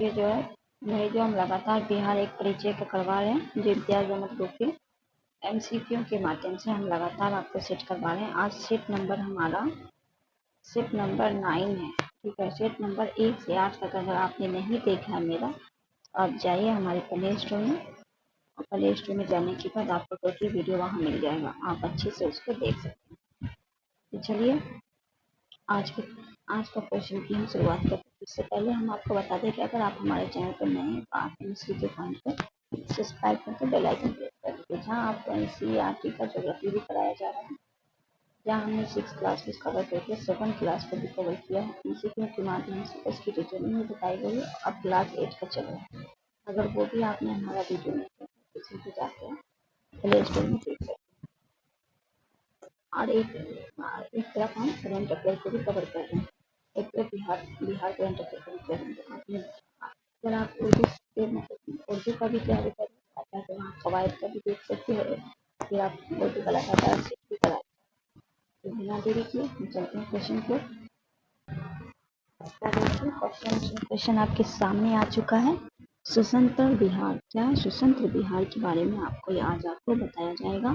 ये जो है वही जो हम लगातार बिहार एक परिचय का करवा रहे हैं, जो इम्तियाज अहमद ग्रुप के एमसीक्यू के माध्यम से हम लगातार आपको सेट करवा रहे हैं। आज सेट नंबर हमारा सेट नंबर 9 है। ठीक है, सेट नंबर 1 से 8 तक अगर आपने नहीं देखा है मेरा, आप जाइए हमारे प्ले स्टोर में, और प्ले स्टोर में जाने के बाद आपको टोटल वीडियो वहाँ मिल जाएगा, आप अच्छे से उसको देख सकते हैं। तो चलिए आज का क्वेश्चन की हम शुरुआत करते हैं। इससे पहले हम आपको बता दें कि अगर आप हमारे चैनल पर नए हैं तो आप एनसी के फॉर्म पर सब्सक्राइब करके बेल आइकन प्रेस कर दीजिए, जहाँ आपको एनसीईआरटी का ज्योग्राफी भी कराया जा रहा है, जहाँ हमने 6 क्लासेस कवर करके 7 क्लास को भी कवर किया है। एमसीक्यू के माध्यम से उसकी डिटेलिंग में बताई गई है। अब क्लास 8 का चल रहा है, अगर वो भी आपने हमारा वीडियो नहीं देखा किसी भी जाके प्ले स्टोर में देख सकते हैं। और एक तरफ हम करंट अफेयर को भी कवर कर रहे हैं, एक तरफ बिहार करंट अफेयर को भी कर रहे हैं। अगर आप उर्दू का भी तैयारी कर रहे हैं तो वहाँ कवायद का भी देख सकते हैं, फिर आप उर्दू का लगातार सीख भी कराए। तो बिना देरी किए हम चलते हैं क्वेश्चन को। क्वेश्चन आपके सामने आ चुका है। स्वतंत्र बिहार क्या है? स्वतंत्र बिहार के बारे में आज आपको बताया जाएगा।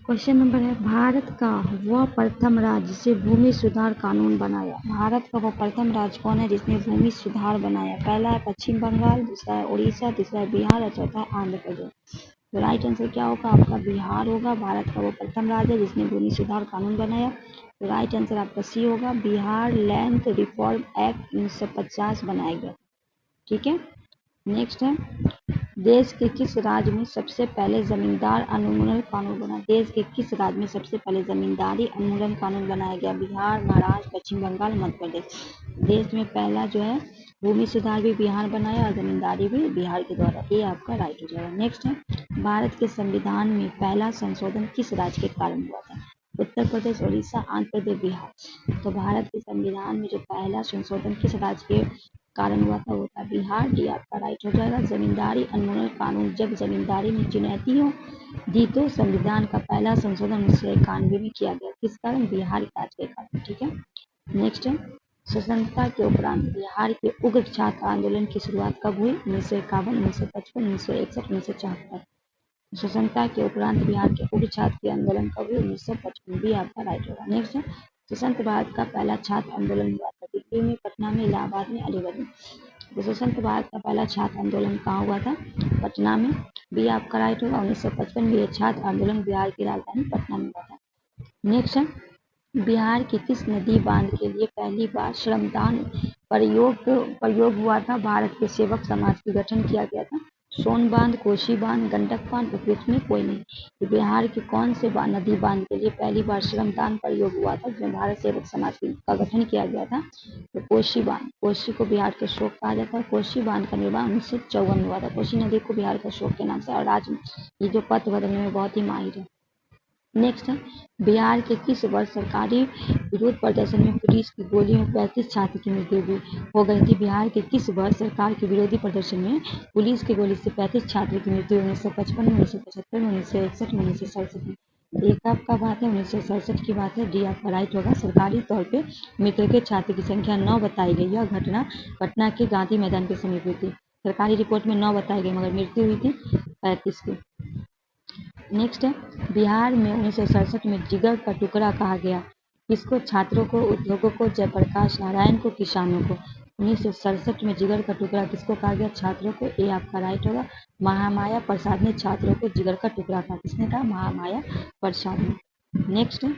क्वेश्चन नंबर है, भारत का वह प्रथम राज्य जिसे भूमि सुधार कानून बनाया। भारत का वह प्रथम राज्य कौन है जिसने भूमि सुधार बनाया? पहला है पश्चिम बंगाल, दूसरा है उड़ीसा, तीसरा है बिहार और चौथा है आंध्र प्रदेश। तो राइट आंसर क्या होगा? आपका बिहार होगा। भारत का वो प्रथम राज्य है जिसने भूमि सुधार कानून बनाया। तो राइट आंसर आपका सी होगा। बिहार लैंड रिफॉर्म एक्ट 1950 बनाया गया। ठीक है, नेक्स्ट है, देश के किस राज्य में सबसे पहले जमींदार अनुमूलन कानून बना? देश के किस राज्य में सबसे पहले जमींदारी अनुमूलन कानून बनाया गया? बिहार, महाराष्ट्र, पश्चिम बंगाल, मध्य प्रदेश। देश में पहला जो है भूमि सुधार भी बिहार बनाया और जमींदारी भी बिहार के द्वारा। ये आपका राइट हो जाएगा। नेक्स्ट है, भारत के संविधान में पहला संशोधन किस राज्य के कारण हुआ था? उत्तर प्रदेश, उड़ीसा, आंध्र प्रदेश, बिहार। तो भारत के संविधान में जो पहला संशोधन किस राज्य के कारण हुआ था? वो था बिहार। डी आपका राइट हो जाएगा। जमींदारी अनुमूलन कानून, जब जमींदारी में चुनौतियों दी तो संविधान का पहला संशोधन 1991 में किया गया। किस कारण? बिहार राज्य के कारण। ठीक है, नेक्स्ट है, स्वतंत्रता के उपरांत बिहार के उग्र छात्र आंदोलन की शुरुआत कब हुई? 1951, 1955, 1961, 1974। स्वतंत्रता के उपरांत बिहार के उग्र छात्र के आंदोलन कब हुई? 1955। भी आपका राइट होगा। नेक्स्ट है, स्वतंत्र भारत का पहला छात्र आंदोलन हुआ था दिल्ली में, पटना में, इलाहाबाद में, अलीगढ़ में। तो स्वतंत्र भारत का पहला छात्र आंदोलन कहाँ हुआ था? पटना में। भी आपका राइट होगा। 1955 में यह छात्र आंदोलन बिहार की राजधानी पटना में हुआ था। नेक्स्ट है, बिहार की किस नदी बांध के लिए पहली बार श्रमदान प्रयोग हुआ था? भारत के सेवक समाज का गठन किया गया था। सोन बांध, कोसी बांध, गंडक बांध, उपयुक्त में कोई नहीं। तो बिहार के कौन से नदी बांध के लिए पहली बार श्रमदान प्रयोग हुआ था जिसमें भारत सेवक समाज का गठन किया गया था? तो कोसी बांध। कोसी को बिहार का शोक कहा जाता है। कोसी बांध का निर्माण 1954 में हुआ था। कोसी नदी को बिहार का शोक के नाम से, और आज ये जो पथ बदलने में बहुत ही माहिर है। नेक्स्ट है, बिहार के किस वर्ष सरकारी विरोध प्रदर्शन में पुलिस की गोली में 35 छात्र की मृत्यु हो गई थी? बिहार के किस वर्ष सरकार के विरोधी प्रदर्शन में पुलिस की गोली से 35 छात्र की मृत्यु? 1955 में, 1975 में, 1961 में, 1967 में। एक आपका बात है 1967 की बात है। डी आपका राइट होगा। सरकारी तौर पे मृतक के छात्र की संख्या 9 बताई गई। यह घटना पटना के गांधी मैदान के समीप हुई थी। सरकारी रिपोर्ट में 9 बताई गई मगर मृत्यु हुई थी 35 की। नेक्स्ट है, बिहार में 1967 में जिगर का टुकड़ा कहा गया किसको? छात्रों को, उद्योगों को, जयप्रकाश नारायण को, किसानों को। 1967 में जिगर का टुकड़ा किसको कहा गया? छात्रों को। ए आपका राइट होगा। महामाया प्रसाद ने छात्रों को जिगर का टुकड़ा कहा। किसने कहा? महामाया प्रसाद ने। नेक्स्ट है,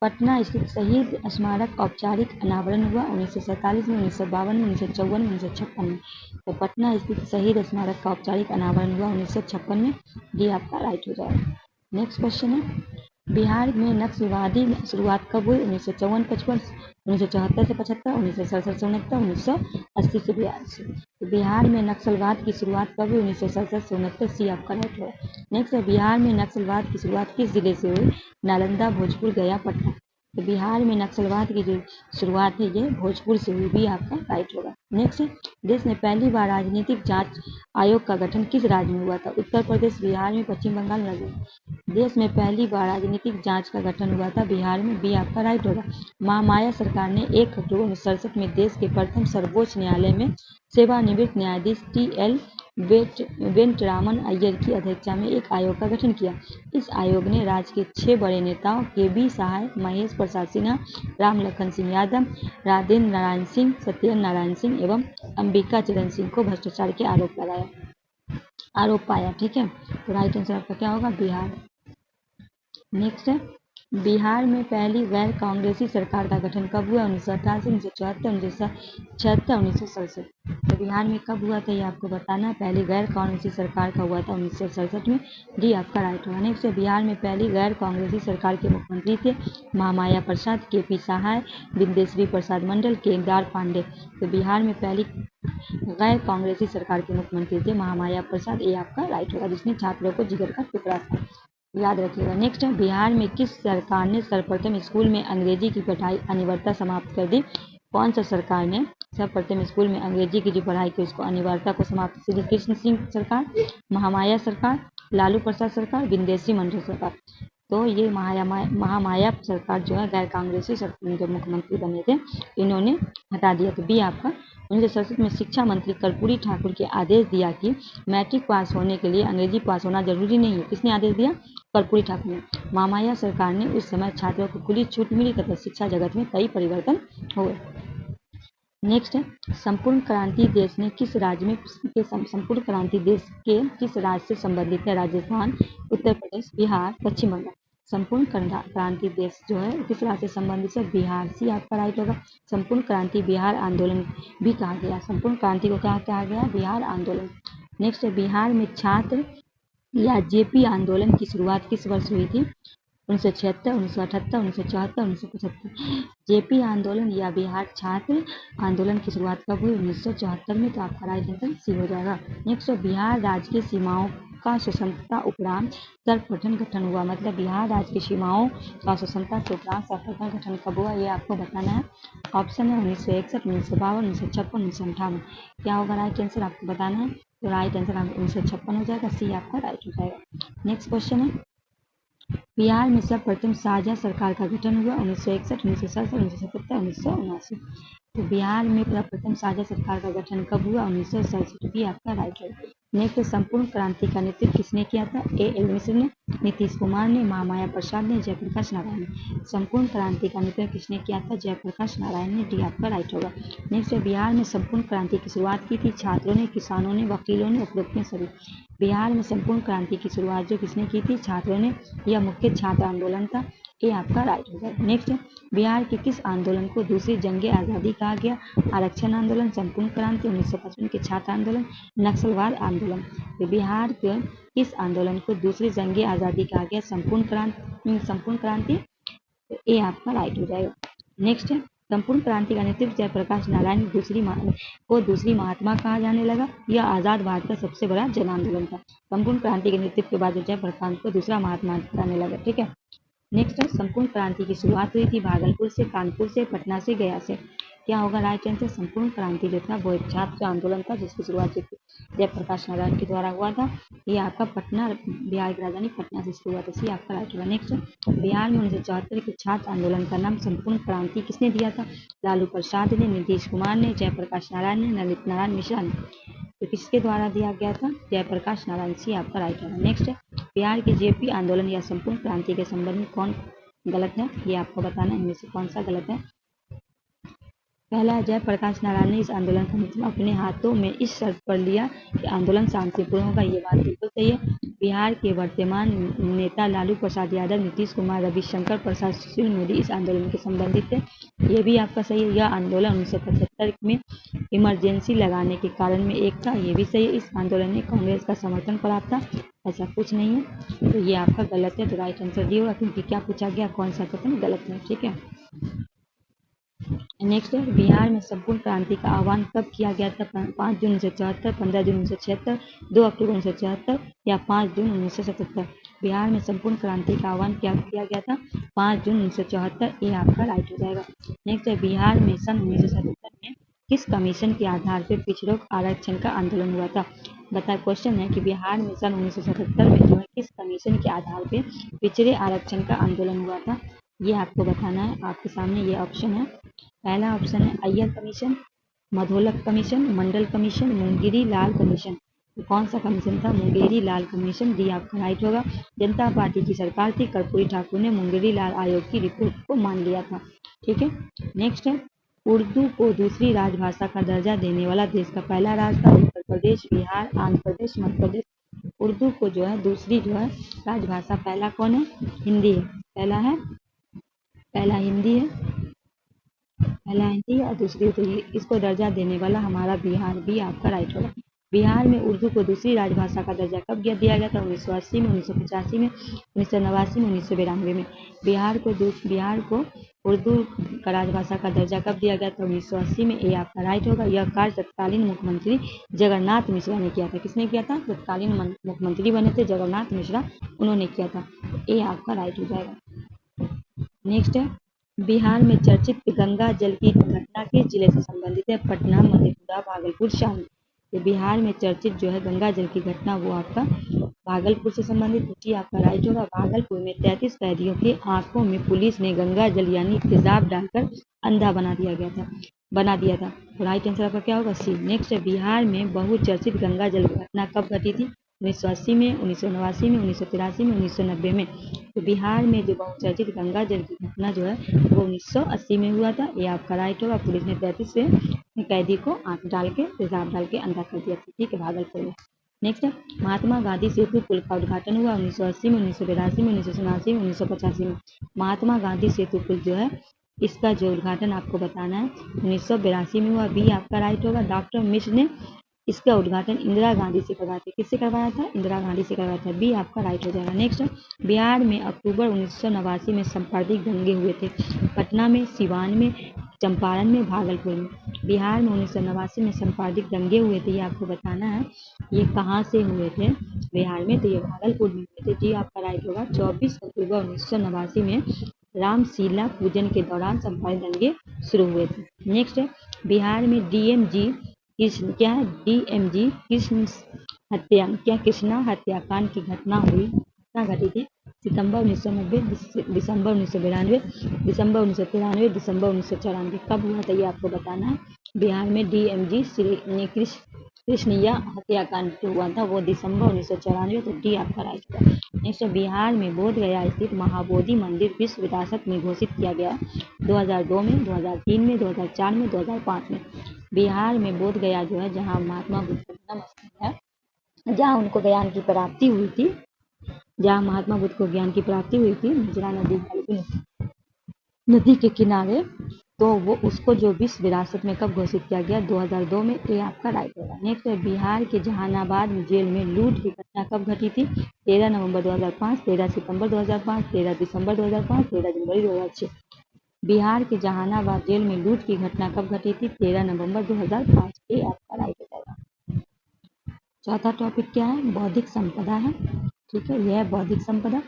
पटना स्थित शहीद स्मारक औपचारिक अनावरण हुआ 1947 में, 1952 में, 1954 में, 1956 में। तो पटना स्थित शहीद स्मारक का औपचारिक अनावरण हुआ 1956 में। ये आपका राइट हो जाएगा। नेक्स्ट क्वेश्चन है, बिहार में नक्सलवादी शुरुआत कब हुई? 1954-55, 1974 से 75, 1967 से 69, 1980 से 82। तो बिहार में नक्सलवाद की शुरुआत कब हुई? 1967 से 69। सी आपका राइट होगा। नेक्स्ट है, बिहार में नक्सलवाद की शुरुआत किस जिले से हुई? नालंदा, भोजपुर, गया, पटना। तो बिहार में नक्सलवाद की जो शुरुआत है ये भोजपुर से हुई, भी आपका राइट होगा। नेक्स्ट है, देश में पहली बार राजनीतिक जांच आयोग का गठन किस राज्य में हुआ था? उत्तर प्रदेश, बिहार में, पश्चिम बंगाल, राजस्थान। देश में पहली बार राजनीतिक जांच का गठन हुआ था बिहार में, भी आपका राइट होगा। महामाया सरकार ने 1 अक्टूबर 1967 में देश के प्रथम सर्वोच्च न्यायालय में सेवानिवृत्त न्यायाधीश TL वेंकटरामन अय्यर की अध्यक्षता में एक आयोग का गठन किया। इस आयोग ने राज्य के 6 बड़े नेताओं KB सहाय, महेश प्रसाद सिन्हा, राम लखन सिंह यादव, राजेंद्र नारायण सिंह, सत्येंद्र नारायण सिंह एवं अंबिका चरण सिंह को भ्रष्टाचार के आरोप पाया। ठीक है, तो राइट आंसर आपका क्या होगा? बिहार। नेक्स्ट है, बिहार में पहली गैर कांग्रेसी सरकार का गठन कब हुआ? 1988, 1974, 1976, 1967। तो बिहार में कब हुआ था ये आपको बताना है। पहली गैर कांग्रेसी सरकार का हुआ था 1967 में, डी आपका राइट होगा। नेक्स्ट है, बिहार में पहली गैर कांग्रेसी सरकार के मुख्यमंत्री थे महामाया प्रसाद, KP सहाय, बिंदेश्वरी प्रसाद मंडल, केदार पांडे। तो बिहार में पहली गैर कांग्रेसी सरकार के मुख्यमंत्री थे महामाया प्रसाद, ये आपका राइट होगा, जिसने छात्रों को जिगर का टुकड़ा था, याद रखिएगा। नेक्स्ट है, बिहार में किस सरकार ने सर्वप्रथम स्कूल में अंग्रेजी की पढ़ाई अनिवार्यता समाप्त कर दी? कौन सा सरकार ने सर्वप्रथम स्कूल में अंग्रेजी की जो पढ़ाई की उसको अनिवार्यता को समाप्त? श्री कृष्ण सिंह सरकार, महामाया सरकार, लालू प्रसाद सरकार, बिंदेश्वरी मंडल सरकार। तो ये महामाया सरकार जो है गैर कांग्रेसी जब मुख्यमंत्री बने थे इन्होंने हटा दिया। तो बी आपका 1967 में शिक्षा मंत्री कर्पूरी ठाकुर के आदेश दिया कि मैट्रिक पास होने के लिए अंग्रेजी पास होना जरूरी नहीं है। किसने आदेश दिया? कर्पूरी ठाकुर ने। महामाया सरकार ने उस समय छात्रों को खुली छूट मिली तथा शिक्षा जगत में कई परिवर्तन हुए। नेक्स्ट है, संपूर्ण क्रांति देश ने किस राज्य में संपूर्ण क्रांति देश के किस राज्य से संबंधित है? राजस्थान, उत्तर प्रदेश, बिहार, पश्चिम बंगाल। संपूर्ण क्रांति देश जो है किस राज्य से संबंधित है? बिहार। सी आपका राइट होगा। संपूर्ण क्रांति बिहार आंदोलन भी कहा गया। संपूर्ण क्रांति को क्या कहा गया? बिहार आंदोलन। नेक्स्ट है, बिहार में छात्र या JP आंदोलन की शुरुआत किस वर्ष हुई थी? 1976, 1978, 1974, 1975। JP आंदोलन या बिहार छात्र आंदोलन की शुरुआत कब हुई? 1974 में। तो आपका राइट आंसर सी हो जाएगा। नेक्स्ट, बिहार राज्य की सीमाओं का स्वतंत्रता उपरांत सर्वप्रथम गठन हुआ। मतलब बिहार राज्य की सीमाओं का स्वतंत्रता के उपरांत सर्वप्रथम गठन कब हुआ ये आपको बताना है। ऑप्शन है 1961, 1952, 1956, 1958। क्या होगा राइट आंसर आपको बताना है। तो राइट आंसर 1956 हो जाएगा। सी आपका राइट हो जाएगा। नेक्स्ट क्वेश्चन है, बिहार में सर्वप्रथम साझा सरकार का गठन हुआ 1961, 1967, 1977, 1979। तो बिहार में प्रथम साझा सरकार का गठन कब हुआ? 1967। भी आपका राइट है। नेक्स्ट, संपूर्ण क्रांति का नेतृत्व किसने किया था? एल मिश्र ने, नीतीश कुमार ने, महामाया प्रसाद ने, जयप्रकाश नारायण ने। संपूर्ण क्रांति का नेतृत्व किसने किया था? जयप्रकाश नारायण ने। डी आपका राइट होगा। नेक्स्ट, बिहार में संपूर्ण क्रांति की शुरुआत की थी छात्रों ने, किसानों ने, वकीलों ने, उपरोक्त में सभी। बिहार में संपूर्ण क्रांति की शुरुआत जो किसने की थी? छात्रों ने। यह मुख्य छात्र आंदोलन था। ये आपका राइट होगा। नेक्स्ट, बिहार के किस आंदोलन को दूसरी जंगे आज़ादी कहा गया? आरक्षण आंदोलन, संपूर्ण क्रांति, 1955 के छात्र आंदोलन, नक्सलवाद आंदोलन। तो बिहार के किस आंदोलन को दूसरी जंगे आज़ादी कहा गया? संपूर्ण क्रांति। तो ये आपका राइट हो जाएगा। नेक्स्ट है, संपूर्ण क्रांति का नेतृत्व जयप्रकाश नारायण को दूसरी महात्मा कहा जाने लगा। यह आजाद भारत का सबसे बड़ा जन आंदोलन था। संपूर्ण क्रांति के नेतृत्व के बाद जयप्रकाश को दूसरा महात्मा कहने लगा। ठीक है। नेक्स्ट है, संपूर्ण क्रांति की शुरुआत हुई थी भागलपुर से, कानपुर से, पटना से, गया से। क्या होगा राइट आंसर? संपूर्ण क्रांति जो था वो एक छात्र आंदोलन था जिसकी शुरुआत जयप्रकाश नारायण के द्वारा हुआ था। ये आपका पटना, बिहार की राजधानी पटना से शुरू हुआ था। सी आपका राइट होगा। नेक्स्ट, बिहार में 1974 के छात्र आंदोलन का नाम संपूर्ण क्रांति किसने दिया था? लालू प्रसाद ने, नीतीश कुमार ने, जयप्रकाश नारायण ने, ललित नारायण मिश्रा ने। तो किसके द्वारा दिया गया था? जयप्रकाश नारायण। सी आपका राइट होगा। नेक्स्ट, बिहार के JP आंदोलन या संपूर्ण क्रांति के संबंध में कौन गलत है ये आपको बताना है। इनमें से कौन सा गलत है? पहला, जयप्रकाश नारायण ने इस आंदोलन का नेतृत्व अपने हाथों में इस शर्त पर लिया कि आंदोलन शांतिपूर्ण होगा। ये बात बिल्कुल सही है। बिहार के वर्तमान नेता लालू प्रसाद यादव, नीतीश कुमार, रविशंकर प्रसाद, सुशील मोदी इस आंदोलन के संबंधित थे। ये भी आपका सही है। यह आंदोलन 1975 में इमरजेंसी लगाने के कारण में एक था। ये भी सही है। इस आंदोलन ने कांग्रेस का समर्थन प्राप्त था। ऐसा कुछ नहीं है। तो ये आपका गलत है। तो राइट आंसर डी होगा, क्योंकि क्या पूछा गया? कौन सा कथन गलत है। ठीक है। नेक्स्ट है बिहार में संपूर्ण क्रांति का आह्वान कब किया गया था? 5 जून 1974, 15 जून 1976, 2 अक्टूबर 1974 या 5 जून 1977। बिहार में संपूर्ण क्रांति का आह्वान क्या किया गया था? 5 जून 1974। ये आपका राइट हो जाएगा। नेक्स्ट है बिहार में सन 1977 में किस कमीशन के आधार पर पिछड़ों आरक्षण का आंदोलन हुआ था? बताए क्वेश्चन है कि बिहार में सन 1977 में जो है किस कमीशन के आधार पर पिछड़े आरक्षण का आंदोलन हुआ था? ये आपको बताना है। आपके सामने ये ऑप्शन है। पहला ऑप्शन है अय्यर कमीशन, मधोलक कमीशन, मंडल कमीशन, मुंगेरी लाल कमीशन। तो कौन सा कमीशन था? मुंगेरी लाल कमीशन। डी आपका राइट होगा। जनता पार्टी की सरकार थी, कर्पूरी ठाकुर ने मुंगेरी लाल आयोग की रिपोर्ट को मान लिया था। ठीक है। नेक्स्ट है उर्दू को दूसरी राजभाषा का दर्जा देने वाला देश का पहला राज्य था? उत्तर प्रदेश, बिहार, आंध्र प्रदेश, मध्य प्रदेश। उर्दू को जो है दूसरी जो है राजभाषा पहला कौन है? हिंदी है। पहला हिंदी है। पहला हिंदी और दूसरी तो इसको दर्जा देने वाला हमारा बिहार भी आपका राइट होगा। बिहार में उर्दू को दूसरी राजभाषा का दर्जा कब दिया गया था? 1980 में, 1985 में, 1989 में, 1992 में। बिहार को उर्दू का राजभाषा का दर्जा कब दिया गया था? 1980 में। ये आपका राइट होगा। यह कार्य तत्कालीन मुख्यमंत्री जगन्नाथ मिश्रा ने किया था। किसने किया था? तत्कालीन मुख्यमंत्री बने थे जगन्नाथ मिश्रा, उन्होंने किया था। ये आपका राइट हो जाएगा। नेक्स्ट है बिहार में चर्चित गंगा जल की घटना किस जिले से संबंधित है? पटना, मधेपुरा, भागलपुर, शामली। तो बिहार में चर्चित जो है गंगा जल की घटना वो आपका भागलपुर से संबंधित होती है। आपका राइट होगा। भागलपुर में 33 कैदियों की आंखों में पुलिस ने गंगा जल यानी तेजाब डालकर अंधा बना दिया था। तो राइट आंसर आपका क्या होगा? सी। नेक्स्ट है बिहार में बहुचर्चित गंगा जल घटना कब घटी थी? 1980 में, 1989 में, 1983 में, 1990 में। तो बिहार में जो बहुचर्चित गंगा जल की घटना जो है वो 1980 में हुआ था। ये आपका राइट होगा। पुलिस ने 33 से कैदी को आंख डाल के तेजाब डाल के अंधा कर दिया था। ठीक है, भागलपुर में। नेक्स्ट है महात्मा गांधी सेतु पुल का उद्घाटन हुआ 1980 में, 1982 में, 1987 में, 1985 में। महात्मा गांधी सेतु पुल जो है इसका जो उद्घाटन आपको बताना है 1982 में हुआ। बी आपका राइट होगा। डॉक्टर मिश्र ने इसका उद्घाटन इंदिरा गांधी से करवाया था। किससे करवाया था? इंदिरा गांधी से करवाया था। बी आपका राइट हो जाएगा। नेक्स्ट बिहार में अक्टूबर 1989 में सांप्रदायिक दंगे हुए थे। पटना में, सिवान में, चंपारण में, भागलपुर में। बिहार में 1989 में सांप्रदायिक दंगे हुए थे। ये आपको बताना है ये कहाँ से हुए थे बिहार में? तो ये भागलपुर में हुए थे। जी आपका राइट होगा। 24 अक्टूबर 1989 में रामशीला पूजन के दौरान सांप्रदायिक दंगे शुरू हुए थे। नेक्स्ट है बिहार में डीएमजी क्या है? डीएमजी कृष्णा हत्याकांड की घटना घटी थी सितंबर 1990, दिसंबर 1992, दिसंबर 1993, दिसंबर 1994। कब हुआ था ये आपको बताना है। बिहार में डीएमजी कृष्णिया हत्याकांड जो हुआ था वो दिसंबर 1994। तो डी आपका राइट होगा। नेक्स्ट बिहार में बोध गया स्थित महाबोधि मंदिर विश्व विरासत में घोषित किया गया 2002 में, 2003 में, 2004 में, 2005 में। बिहार में बोध गया जो है जहाँ महात्मा बुद्ध का जन्म स्थल है, जहाँ उनको ज्ञान की प्राप्ति हुई थी, जहाँ महात्मा बुद्ध को ज्ञान की प्राप्ति हुई थी मिथिला नदी के किनारे, तो वो उसको जो विश्व विरासत में कब घोषित किया गया? 2002 में। ये आपका राइट होगा। नेक्स्ट है बिहार के जहानाबाद जेल में लूट की घटना कब घटी थी? 13 नवंबर 2005, 13 सितंबर 2005, 13 दिसंबर 2005, 13 जनवरी 2006। बिहार के जहानाबाद जेल में लूट की घटना कब घटी थी? 13 नवंबर 2005। ये आपका राइट हो जाएगा। चौथा टॉपिक क्या है? बौद्धिक संपदा है। ठीक है, यह है बौद्धिक संपदा।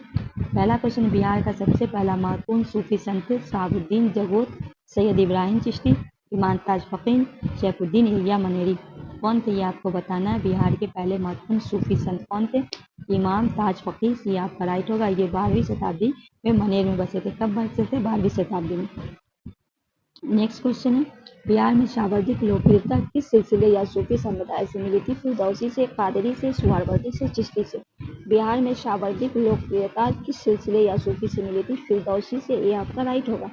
पहला क्वेश्चन बिहार का सबसे पहला महत्वपूर्ण सूफी संत शहाबुद्दीन जगोत, सैयद इब्राहिम चिश्ती, इमाम ताज फकीर, सैफुद्दीन इलिया मनेरी कौन थे? ये आपको बताना है। बिहार के पहले महत्वपूर्ण सूफी संत कौन थे? इमाम ताज फकीर। ये आपका राइट होगा। ये 12वीं शताब्दी में मनेर में बसे थे। कब बसे थे? 12वीं शताब्दी में। नेक्स्ट क्वेश्चन है बिहार में शावर्दिक लोकप्रियता किस सिलसिले या सूफी समुदाय से मिली थी? फिरदौसी से, कादरी से, सुहरावर्दी से, चिश्ती से। बिहार में शावर्दिक लोकप्रियता किस सिलसिले या सूफी से मिली थी? फिरदौसी से। ये आपका राइट होगा।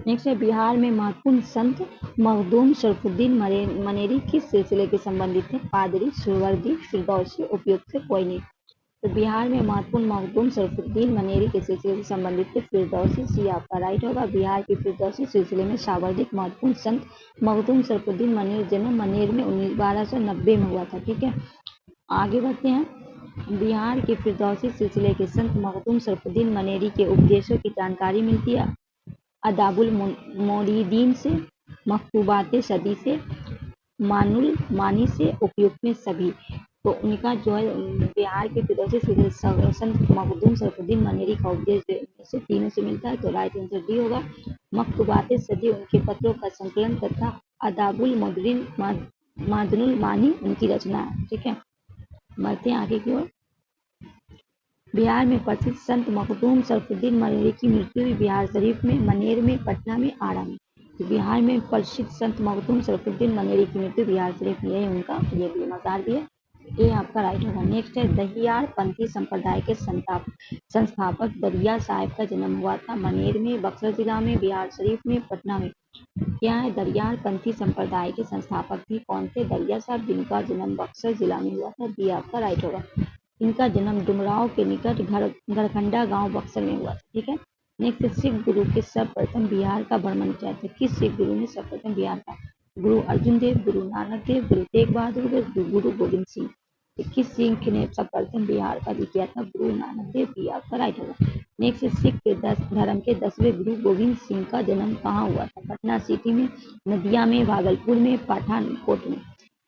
नेक्स्ट है बिहार में महत्वपूर्ण संत मखदूम शरफुद्दीन मनेरी किस सिलसिले के संबंधित थे? कादरी, सुहरावर्दी, फिरदौसी, उपयुक्त से कोई नहीं। तो बिहार में महत्वपूर्ण मखदूम शरफुद्दीन मनेरी के सिलसिले से संबंधित थे फिरदौसी। सी आपका राइट होगा। बिहार के फिरदौसी सिलसिले में शावर्दिक महत्वपूर्ण संत मखदूम शरफुद्दीन मनेर जन्म मनेर में 1290 में हुआ था। ठीक है, आगे बढ़ते हैं। बिहार के फिरदौसी सिलसिले के संत मखदूम शरफुद्दीन मनेरी के उपदेशों की जानकारी मिलती है अदाबुल मोरीदीन से, मकतूबात सदी से, मानुल मानी से, उपयुक्त में सभी। तो उनका जो है बिहार के फिरोजी संत मखदूम सरफुद्दीन मनेरी का उपदेश से तीनों से मिलता है, तो राइट आंसर डी होगा। मकतूबात सदी उनके पत्रों का संकलन तथा अदाबुल मुदरिन मादनुल मानी उनकी रचना है। ठीक है, बढ़ते हैं आगे की ओर। बिहार में प्रसिद्ध संत मखदूम सरफुद्दीन मनेरी की मृत्यु हुई बिहार शरीफ में, मनेर में, पटना में, आरा में। तो बिहार में प्रसिद्ध संत मखदूम सरफुद्दीन मनेरी की मृत्यु बिहार शरीफ में है, उनका ये भी मजार भी है, ये आपका राइट होगा। नेक्स्ट है दहियार पंथी संप्रदाय के संस्थापक दरिया साहब का जन्म हुआ था मनेर में, बक्सर जिला में, बिहार शरीफ में, पटना में। क्या है, दरियार पंथी संप्रदाय के संस्थापक थे कौन थे? दरिया साहब, जिनका जन्म बक्सर जिला में हुआ था, ये आपका राइट होगा। इनका जन्म डुमराव के निकट घरखंडा गांव बक्सर में हुआ था। ठीक है, नेक्स्ट सिख गुरु के सर्वप्रथम बिहार का भ्रमण किया था। किस सिख गुरु ने सर्वप्रथम बिहार का? गुरु अर्जुन देव, गुरु नानक देव, गुरु तेग बहादुर, गुरु गोविंद सिंह। 21 सिख ने सर्वप्रथम बिहार का किया था? गुरु नानक देव, ये आपका राइट होगा। नेक्स्ट सिख के धर्म के 10वें गुरु गोविंद सिंह का जन्म कहाँ हुआ था? पटना सिटी में, नदिया में, भागलपुर में, पठानकोट में।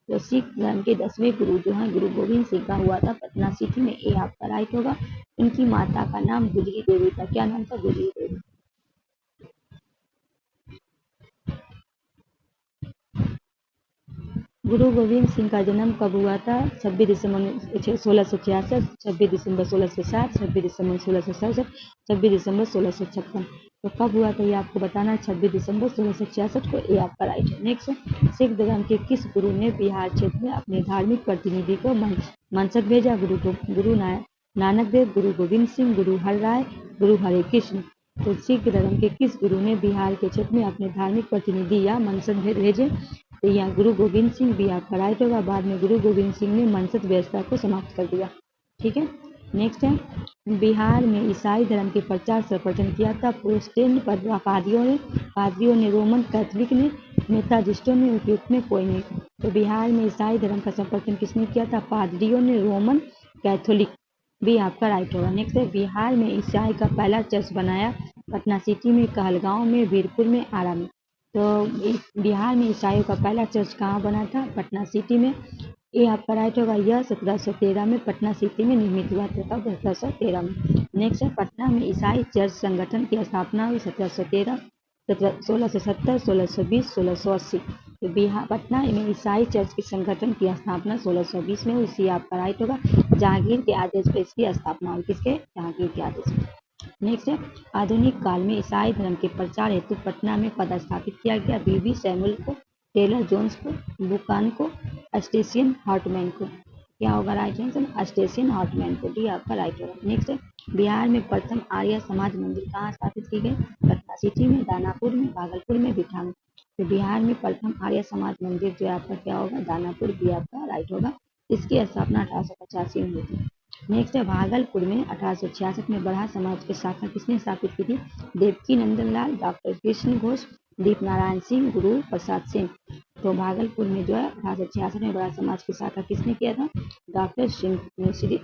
तो सिख धर्म के 10वें गुरु जो है गुरु गोविंद सिंह का हुआ था पटना सिटी में, ये आपका राइट होगा। इनकी माता का नाम गुजरी देवी था। क्या नाम था? गुजरी देवी। गुरु गोविंद सिंह का जन्म कब हुआ था? 26 दिसंबर 1666, 26 दिसंबर 1660, 26 दिसंबर 1667, 26 दिसंबर 1656। तो कब हुआ था ये आपको बताना है, 26 दिसंबर 1666 को, ये आपका राइट है। नेक्स्ट, सिख धर्म के किस गुरु ने बिहार क्षेत्र में अपने धार्मिक प्रतिनिधि को मनसक भेजा? गुरु नानक देव, गुरु गोविंद सिंह, गुरु हर राय, गुरु हरे कृष्ण। तो सिख धर्म के किस गुरु ने बिहार के क्षेत्र में अपने धार्मिक प्रतिनिधि या मनसक भेजे? तो यहाँ गुरु गोविंद सिंह भी आपका राइट होगा। बाद में गुरु गोविंद सिंह ने मनसक व्यवस्था को समाप्त कर दिया। ठीक है, नेक्स्ट है बिहार में ईसाई धर्म के प्रचार सर्वप्रथम किया था प्रोटेस्टेंट पादरियों ने, रोमन कैथोलिक ने, मेथाजिस्टों ने, उपयुक्त में कोई नहीं। तो बिहार में ईसाई धर्म का सर्वप्रथम किसने किया था? पादरियों ने, रोमन कैथोलिक, भी आपका राइट होगा। नेक्स्ट है बिहार में ईसाई का पहला चर्च बनाया पटना सिटी में, कहलगांव में, वीरपुर में, आरा में। तो बिहार में ईसाइयों का पहला चर्च कहाँ बना था? पटना सिटी में, ये आपका राइट होगा। यह 1713 में पटना सिटी में निर्मित हुआ था। कब? 1713 में। नेक्स्ट है पटना में ईसाई चर्च संगठन की स्थापना हुई 1713, 1670, 1620, 1680। तो बिहार पटना में ईसाई चर्च के संगठन की स्थापना 1620 में हुई, इसी आपका राइट होगा। जहांगीर के आदेश पर इसकी स्थापना हुई। किसके? जहांगीर के आदेश पर। नेक्स्ट है आधुनिक काल में ईसाई धर्म के प्रचार हेतु पटना में पदस्थापित किया गया बीबी सैमुअल को, टेलर जोन्स को, बुकान को, स्टेशन हार्टमैन को। क्या होगा राइट आंसर? स्टेशन हार्टमैन को, डी आपका राइट होगा। नेक्स्ट है बिहार में प्रथम आर्य समाज मंदिर कहाँ स्थापित की गई? पटना सिटी में, दानापुर में, भागलपुर में, बिठा में। तो बिहार में प्रथम आर्य समाज मंदिर जो आपका क्या होगा? दानापुर, भी आपका राइट होगा। इसकी स्थापना 1885 में हुई थी। नेक्स्ट है भागलपुर में 1866 में बरहा समाज की शाखा किसने स्थापित की थी? देवकी नंदन लाल, डॉक्टर कृष्ण घोष, दीप नारायण सिंह, गुरु प्रसाद सिंह। तो भागलपुर में जो है 1866 में बरहा समाज की शाखा किसने किया था? डॉक्टर श्री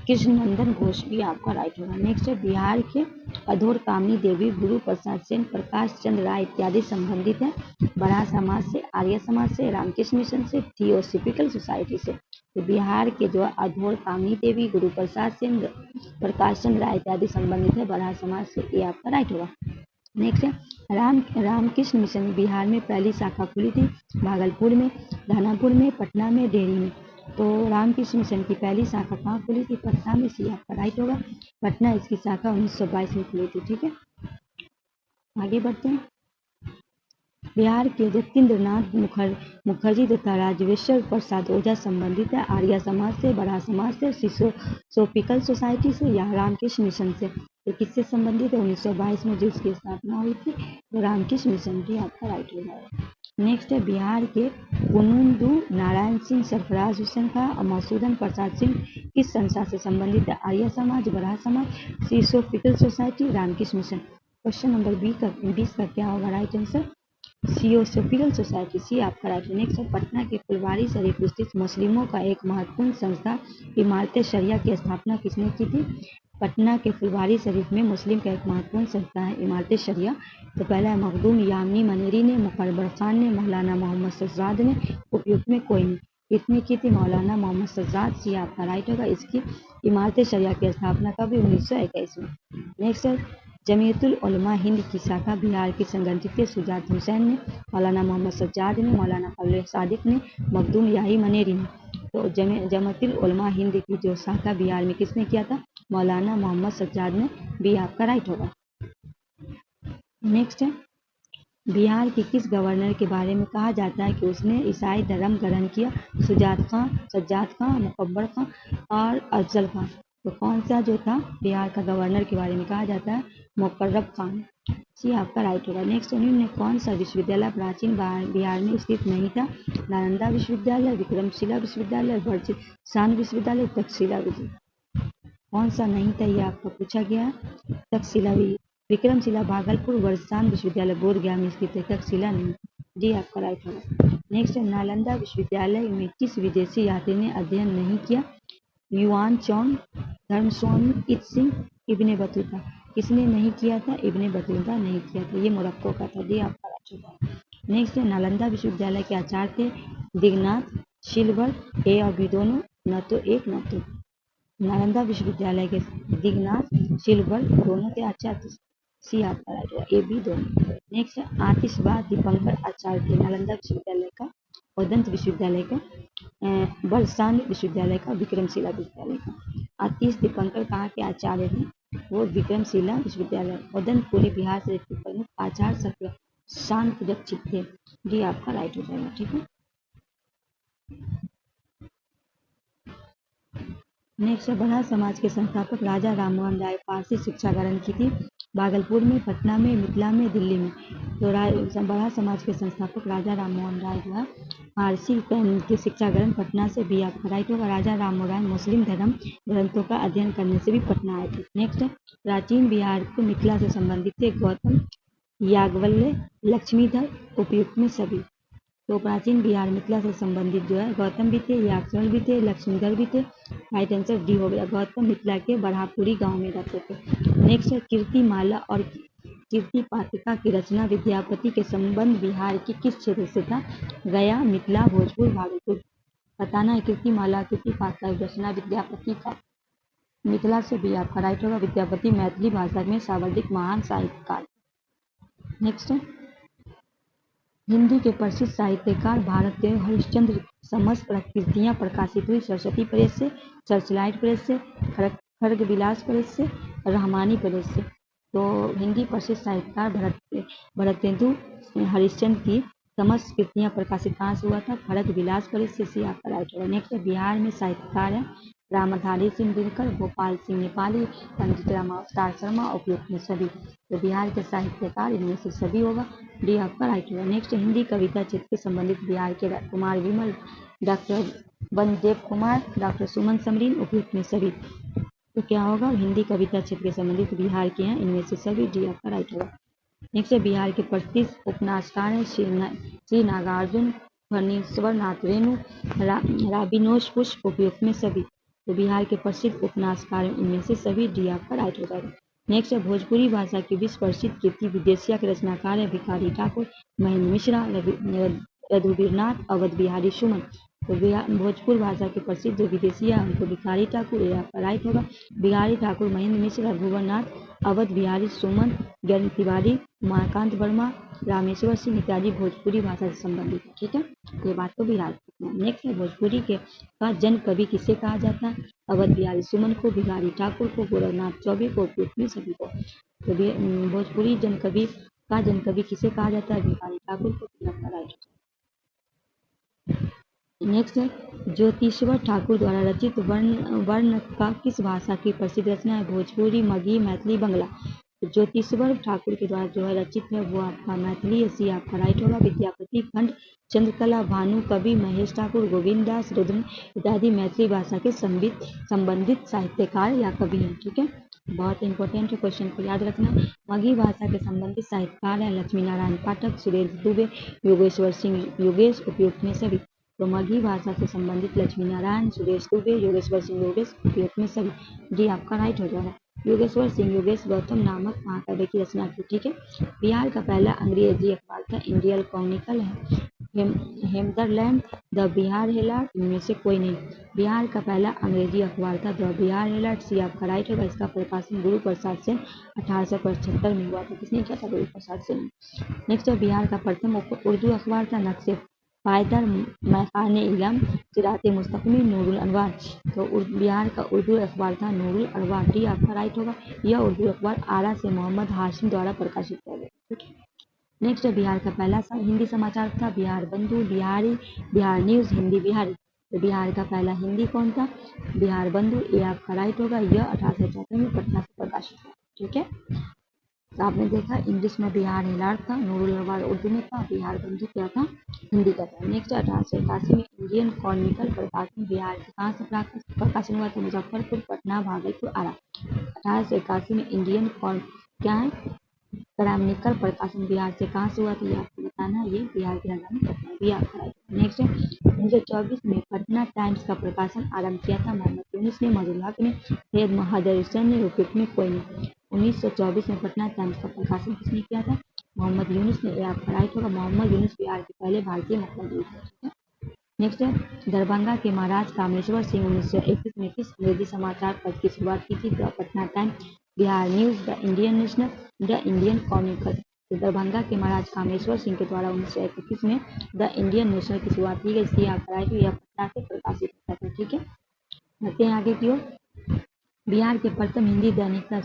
कृष्ण नंदन घोष, भी आपका राइट होगा। नेक्स्ट है बिहार के अधोर कामनी देवी, गुरु प्रसाद सेन, प्रकाश चंद्र राय इत्यादि संबंधित है बरहा समाज से, आर्य समाज से, रामकृष्ण मिशन से, थियोसॉफिकल सोसाइटी से। तो बिहार के जो अधोर कामनी देवी, गुरु प्रसाद सिंह, प्रकाश चंद्र राय इत्यादि संबंधित है बरहा समाज से, ये आपका राइट होगा। नेक्स्ट है रामकृष्ण मिशन बिहार में पहली शाखा खुली थी भागलपुर में, दानापुर में, पटना में, डेहरी में। तो रामकृष्ण मिशन की पहली शाखा कहाँ खुली थी? पटना में, सी आपका राइट होगा। पटना इसकी शाखा 1922 में खुली थी। ठीक है, आगे बढ़ते हैं। बिहार के जतीन्द्रनाथ मुखर्जी तथा राजवेश्वर प्रसाद ओझा संबंधित है आर्य समाज से, बरहा समाज से, थियोसॉफिकल सोसाइटी से, या रामकृष्ण मिशन से। तो किससे संबंधित है? 1922 में जिसकी स्थापना हुई थी तो रामकृष्ण मिशन की आपका राइट हो जाएगा। नेक्स्ट है बिहार के पुनंदू नारायण सिंह, सरफराज हुसैन खां और मधुसूदन प्रसाद सिंह किस संस्था से संबंधित है? आर्य Samaj, Brahmo Samaj, theosophical society, Ramakrishna mission. Question number 20 का क्या होगा right answer? Theosophical society, C आपका राइट। नेक्स्ट है पटना के फुलवारी शरीफ स्थित मुस्लिमों का एक महत्वपूर्ण संस्था इमारत शरिया की स्थापना किसने की थी? पटना के फुलवारी शरीफ में मुस्लिम का एक महत्वपूर्ण संस्था है इमारत शरिया। तो पहला है मखदूम यामनी मनेरी ने, मुकर्रर खान ने, मौलाना मोहम्मद सज्जाद ने, उपयुक्त में कोई नहीं। कितने की थी? मौलाना मोहम्मद सज्जाद। सी आपका राइट होगा। इसकी इमारत शरिया की स्थापना कब? 1921 में। नेक्स्ट है जमीयतुल उलमा हिंद की शाखा बिहार की संगठित थे सुजात हुसैन ने, मौलाना मोहम्मद सज्जाद ने, मौलाना फजल सादिक ने, मखदूम याही मनेरी ने। तो जमीयतुल उलमा हिंद की जो शाखा बिहार में किसने किया था? मौलाना मोहम्मद सज्जाद ने। भी आपका राइट होगा। नेक्स्ट है बिहार के किस गवर्नर के बारे में कहा जाता है कि उसने ईसाई धर्म ग्रहण किया? सज्जाद खां, मुकब्बर खां और अफजल खां। तो कौन सा जो था बिहार का गवर्नर के बारे में कहा जाता है? मुकर्रर खान। सी आपका राइट होगा। नेक्स्ट में कौन सा विश्वविद्यालय प्राचीन बिहार में स्थित नहीं था? नालंदा विश्वविद्यालय, विक्रमशिला विश्वविद्यालय, बरसाने विश्वविद्यालय, तक्षशिला विश्वविद्यालय। कौन सा नहीं था ये आपको पूछा गया है? तक्षशिला। विक्रमशिला भागलपुर, बरसाने विश्वविद्यालय बोधगया में स्थित है, तक्षशिला नहीं। डी आपका राइट होगा। नेक्स्ट है नालंदा विश्वविद्यालय में किस विदेशी यात्री ने अध्ययन नहीं किया? युआन चौंग, धर्मस्वामी, इत सिंह, इब्ने बतूता। किसने नहीं किया था? इब्ने बतूता नहीं किया था। ये मोरक्को का था। डी आपका राइट होगा। नेक्स्ट है नालंदा विश्वविद्यालय के आचार्य थे दिगनाथ, शिलवर्ट। ए और बी दोनों, न तो एक न तो। नालंदा विश्वविद्यालय के दिगनाथ, शिलवर्ट दोनों के आचार्य। सी आपका राइट होगा। ए बी दोनों। नेक्स्ट है आतिशबाज दीपंकर आचार्य थे नालंदा विश्वविद्यालय का, उदंत विश्वविद्यालय का, बरसाने विश्वविद्यालय का, विक्रमशिला विश्वविद्यालय का। आतिश दीपंकर कहाँ के आचार्य थे? वो विक्रमशिला विश्वविद्यालय। उदंत पूरे बिहार से प्रमुख आचार्य शांत रक्षित थे। डी आपका राइट हो जाएगा। ठीक है। नेक्स्ट बड़ा समाज के संस्थापक राजा राममोहन राय। फारसी शिक्षा ग्रहण की थी भागलपुर में, पटना में, मिथिला में, दिल्ली में। तो बड़ा समाज के संस्थापक राजा राममोहन राय जो है फारसी की शिक्षा ग्रहण पटना से। भी आपका राइट होगा। राजा राममोहन राय मुस्लिम धर्म ग्रंथों का अध्ययन करने से भी पटना आए थे। नेक्स्ट प्राचीन बिहार को मिथिला से संबंधित थे गौतम, याज्ञवल्क्य, लक्ष्मीधर, उपयुक्त में सभी। तो प्राचीन बिहार मिथिला से संबंधित जो है गौतम भी थे, याज्ञवल्क्य भी थे, लक्ष्मीधर भी थे। राइट आंसर डी हो गया। गौतम मिथिला के बढ़ापुरी गांव में रहते थे। नेक्स्ट है कीर्तिमाला और कीर्ति पातिका की रचना विद्यापति के संबंध बिहार के किस क्षेत्र से था? गया, मिथिला, भोजपुर, भागलपुर। बताना है कीर्तिमाला कीर्ति पातिका की रचना विद्यापति का मिथिला से। भी आपका राइट होगा। विद्यापति मैथिली भाषा में सर्वाधिक महान साहित्यकार। नेक्स्ट है हिंदी के प्रसिद्ध साहित्यकार भारत के हरिश्चंद्र समस्त कृतियां प्रकाशित हुई सरस्वती प्रेस से, सर्चलाइट प्रेस से, खड्गविलास प्रेस से, रहमानी प्रेस से। तो हिंदी प्रसिद्ध साहित्यकार भरतेंदु हरिश्चंद्र की समस्त कृतियां प्रकाशित कहाँ से हुआ था? खड्गविलास प्रेस से। सी आपका राइट होगा। नेक्स्ट बिहार में साहित्यकार है रामधारी सिंह दिनकर, गोपाल सिंह नेपाली, पंडित रामावतार शर्मा, उपयुक्त में सभी। तो बिहार के साहित्यकार इनमें से सभी होगा। डी आपका राइट होगा। नेक्स्ट हिंदी कविता क्षेत्र से संबंधित बिहार के कुमार विमल, डॉक्टर वनदेव कुमार, डॉक्टर सुमन समरीन, उपयुक्त में सभी। तो क्या होगा? हिंदी कविता क्षेत्र से संबंधित बिहार के हैं इनमें से सभी। डी आपका राइट होगा। नेक्स्ट बिहार के प्रसिद्ध उपन्यासकार हैं श्री नागार्जुन, फणीश्वर नाथ रेणु, राबिनोश पुष्प, उपयुक्त में सभी। तो बिहार के प्रसिद्ध उपन्यासकार इनमें से सभी। डी आपका राइट हो जाएगा। नेक्स्ट है भोजपुरी भाषा की विश्व प्रसिद्ध कीर्ति विदेशिया के रचनाकार है भिखारी ठाकुर, महेंद्र मिश्रा, रघुवीर नाथ, अवध बिहारी सुमन। तो भोजपुरी भाषा के प्रसिद्ध जो विदेशिया उनको भिखारी ठाकुर। ये आपका राइट होगा। भिखारी ठाकुर, महेंद्र मिश्र, रघुवीर नाथ, अवध बिहारी सुमन, ज्ञान तिवारी, उमाकांत वर्मा, रामेश्वर सिंह इत्यादि भोजपुरी भाषा से संबंधित है। ठीक है, ये बात को भी याद रखना। नेक्स्ट है भोजपुरी के का जन कवि किसे कहा जाता है? अवध बिहारी सुमन को, भिखारी ठाकुर को, गोरखनाथ चौबे को, उपयुक्त में सभी को। तो भोजपुरी जन कवि किसे कहा जाता है? भिखारी ठाकुर को। राइट। नेक्स्ट है ज्योतिश्वर ठाकुर द्वारा रचित वर्ण का किस भाषा की प्रसिद्ध रचना है? भोजपुरी, मगही, मैथिली, बंगला। ज्योतिश्वर ठाकुर के द्वारा जो है रचित है वो आपका मैथिली। सी आपका राइट होगा। विद्यापति, खंड, चंद्रकला, भानु, कवि, महेश ठाकुर, गोविंद दास, रुद्र इत्यादि मैथिली भाषा के संबंधित साहित्यकार या कवि हैं। ठीक है, बहुत इंपॉर्टेंट है, क्वेश्चन को याद रखना। मगही भाषा के संबंधित साहित्यकार हैं लक्ष्मी नारायण पाठक, सुरेंद्र दुबे, योगेश्वर सिंह योगेश, उपयुक्त में सभी। तो मगही भाषा से संबंधित लक्ष्मी नारायण, सुरेश दुबे, योगेश्वर सिंह योगेश, उपयुक्त में सभी। डी आपका राइट हो जाएगा। योगेश्वर सिंह योगेश गौतम नामक महाकाव्य की रचना की। ठीक है। बिहार का पहला अंग्रेजी अखबार था इंडियन क्रॉनिकल है। हेमदरलैंड, द बिहार हेराल्ड, इनमें से कोई नहीं। बिहार का पहला अंग्रेजी अखबार था द बिहार हेराल्ड। सी आपका राइट होगा। इसका प्रकाशन गुरु प्रसाद सेन 1875 में हुआ था। किसने किया था? गुरु प्रसाद सेन। नेक्स्ट है बिहार का प्रथम उर्दू अखबार था नक्शे पायदर मैखाने इलम सिराते मुस्तकमी नूरुल अनवार। तो बिहार का उर्दू अखबार था नूरुल अनवार। डी आपका राइट होगा। यह उर्दू अखबार आरा से मोहम्मद हाशिम द्वारा प्रकाशित किया गया। नेक्स्ट है बिहार का पहला हिंदी समाचार था बिहार बंधु, बिहारी, बिहार न्यूज, हिंदी बिहारी। तो बिहार का पहला हिंदी कौन था? बिहार बंधु। ये आपका राइट होगा। यह 1874 में पटना से प्रकाशित हुआ। ठीक है। तो आपने देखा इंग्लिश में बिहार हेराल्ड था, नूरुल अनवार उर्दू में था, बिहार बंधु क्या था? हिंदी का था। नेक्स्ट 1881 में इंडियन क्रॉनिकल प्रकाशन बिहार के कहाँ से प्रकाशन हुआ था? मुजफ्फरपुर, पटना, भागलपुर, आरा। 1881 में इंडियन क्या है? क्रॉनिकल प्रकाशन बिहार से कहाँ से हुआ था? ये आपको बताना है। ये बिहार की राजधानी पटना भी आपका राइट। नेक्स्ट 1924 में पटना टाइम्स का प्रकाशन आरंभ किया था मोहम्मद यूनुस ने, मजहरुल हक ने, सैयद महादर हुसैन ने, उपयुक्त में कोई नहीं। 1924 में पटना टाइम्स का प्रकाशन किसने किया था? मोहम्मद यूनुस ने। ये आपका राइट होगा। मोहम्मद यूनुस बिहार के पहले भारतीय मुख्यमंत्री थे। नेक्स्ट है दरभंगा के महाराज कामेश्वर सिंह 1921 में किस अंग्रेजी समाचार पत्र की शुरुआत की थी? The Patna times, Bihar news, the Indian national, the Indian Chronicle. तो दरभंगा के महाराज कामेश्वर सिंह के द्वारा 1921 में द इंडियन नेशनल की शुरुआत की गई। इसलिए आपका राइट यह पटना से प्रकाशित होता था। ठीक है। बढ़ते हैं आगे की ओर। बिहार के प्रथम हिंदी दैनिक का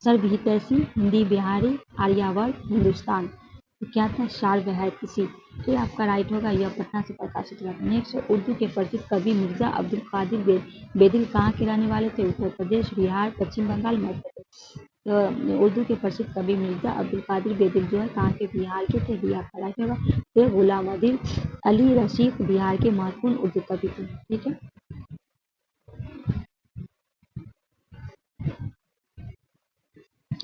सर्वहितैषी हिंदी बिहारी आर्यावर्त हिंदुस्तान। तो क्या था? सार्वहितैषी। ये आपका राइट होगा। यह पटना से प्रकाशित हुआ था। नेक्स्ट उर्दू के प्रसिद्ध कवि मिर्जा अब्दुल कादिर बेदिल कहाँ के रहने वाले थे? उत्तर प्रदेश, बिहार, पश्चिम बंगाल, मध्य प्रदेश। तो उर्दू के प्रसिद्ध कवि मिर्जा अब्दुल कादिर बेदिल जो है कहाँ के? बिहार के थे। भी आपका राइट होगा। तो गुलाम अली रशीद बिहार के महत्वपूर्ण उर्दू कवि थे। ठीक है।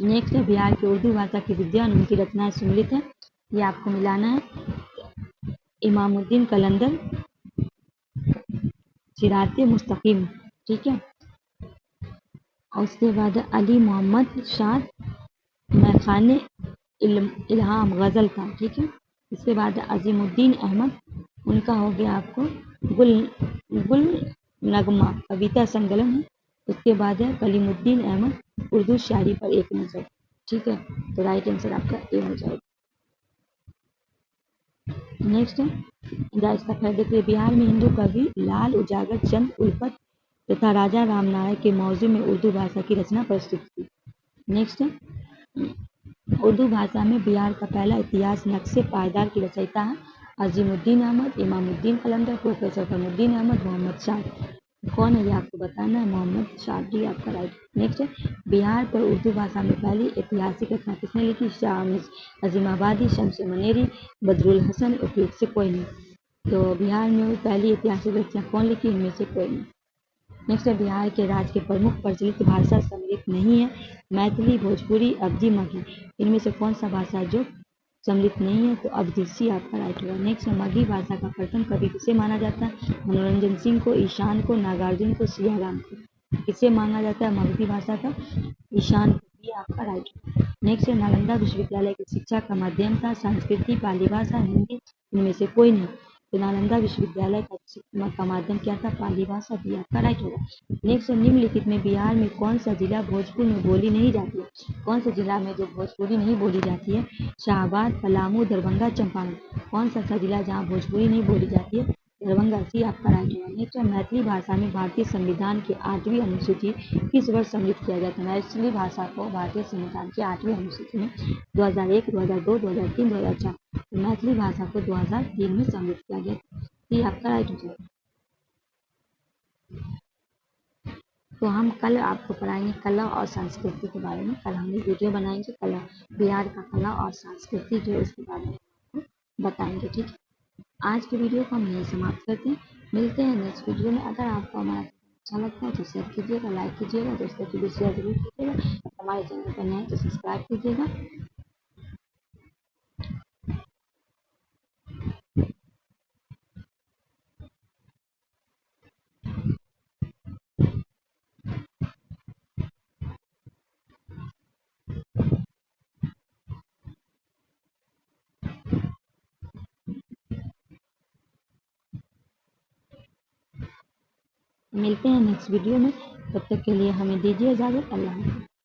नेक्स्ट है बिहार की उर्दू भाषा की विद्वान उनकी रचनाएं सम्मिलित है। ये आपको मिलाना है। इमामुद्दीन कलंदर, सिराते मुस्तकीम। ठीक है। और उसके बाद अली मोहम्मद शाह मैखाने इल्हाम गजल का। ठीक है। इसके बाद अजीमुद्दीन अहमद, उनका हो गया आपको गुल गुल नगमा कविता संकलन है। उसके बाद है कलीमुद्दीन अहमद उर्दू शायरी पर एक नजर। ठीक है। तो राइट आंसर आपका ए हो जाएगा। नेक्स्ट है इसका फिर देखिए बिहार में हिंदू कवि लाल उजागर चंद उल्फत तथा राजा रामनारायण के मौजू में उर्दू भाषा की रचना प्रस्तुत की। नेक्स्ट है उर्दू भाषा में बिहार का पहला इतिहास नक्शे पायदार की रचयिता है अजीमुद्दीन अहमद, इमामुद्दीन कलंदर, प्रोफेसर फरमुद्दीन अहमद, मोहम्मद शाह। कौन है ये आपको बताना है? मोहम्मद शाह। डी आपका राइट। नेक्स्ट है बिहार पर उर्दू भाषा में पहली ऐतिहासिक रचना किसने लिखी? शाह अजीमाबादी, शम्स मनेरी, बदरुल हसन, उपयुक्त से कोई नहीं। तो बिहार में पहली ऐतिहासिक रचना कौन लिखी? इनमें से कोई नहीं। नेक्स्ट है बिहार के राज्य के प्रमुख प्रचलित भाषा सम्मिलित नहीं है। मैथिली, भोजपुरी, अवधी, मगही। इनमें से कौन सा भाषा जो सम्मिलित नहीं है? तो अवधी। सी आपका राइट होगा। नेक्स्ट मगही भाषा का प्रथम कवि किसे माना जाता है? मनोरंजन सिंह को, ईशान को, नागार्जुन को, सियाराम को। किसे माना जाता है मगही भाषा का? ईशान को। ये आपका राइट होगा। नेक्स्ट है नालंदा विश्वविद्यालय की शिक्षा का माध्यम था संस्कृति, पाली भाषा, हिंदी। इनमें से कोई नहीं। तो नालंदा विश्वविद्यालय का माध्यम क्या था? पाली भाषा। भी आपका राइट होगा। नेक्स्ट निम्नलिखित में बिहार में कौन सा जिला भोजपुर में बोली नहीं जाती है? कौन सा जिला में जो भोजपुरी नहीं बोली जाती है? शाहबाद, पलामू, दरभंगा, चंपारण। कौन सा जिला जहाँ भोजपुरी नहीं बोली जाती है? दरभंगा। सी आपका राइट होगा। नेक्स्ट मैथिली भाषा में भारतीय संविधान की 8वीं अनुसूची किस वर्ष सम्मिलित किया गया था? मैथिली भाषा को भारतीय संविधान की 8वीं अनुसूची में 2001, 2002, 2003, 2004। मैथिली भाषा को 2003 में सम्मिलित किया गया। ये आपका राइट हो जाएगा। तो हम कल आपको पढ़ाएंगे कला और संस्कृति के बारे में। कल हम एक वीडियो बनाएंगे कला, बिहार का कला और संस्कृति जो उसके बारे में आपको बताएंगे। ठीक है। आज की वीडियो को हम यहीं समाप्त करते हैं। मिलते हैं नेक्स्ट वीडियो में। अगर आपको हमारा अच्छा लगता है तो शेयर कीजिएगा, लाइक कीजिएगा, दोस्तों की भी शेयर जरूर कीजिएगा। हमारे चैनल पर नए हैं तो सब्सक्राइब कीजिएगा। मिलते हैं नेक्स्ट वीडियो में, तब तक के लिए हमें दीजिए इजाज़त। अल्लाह हाफ़िज़।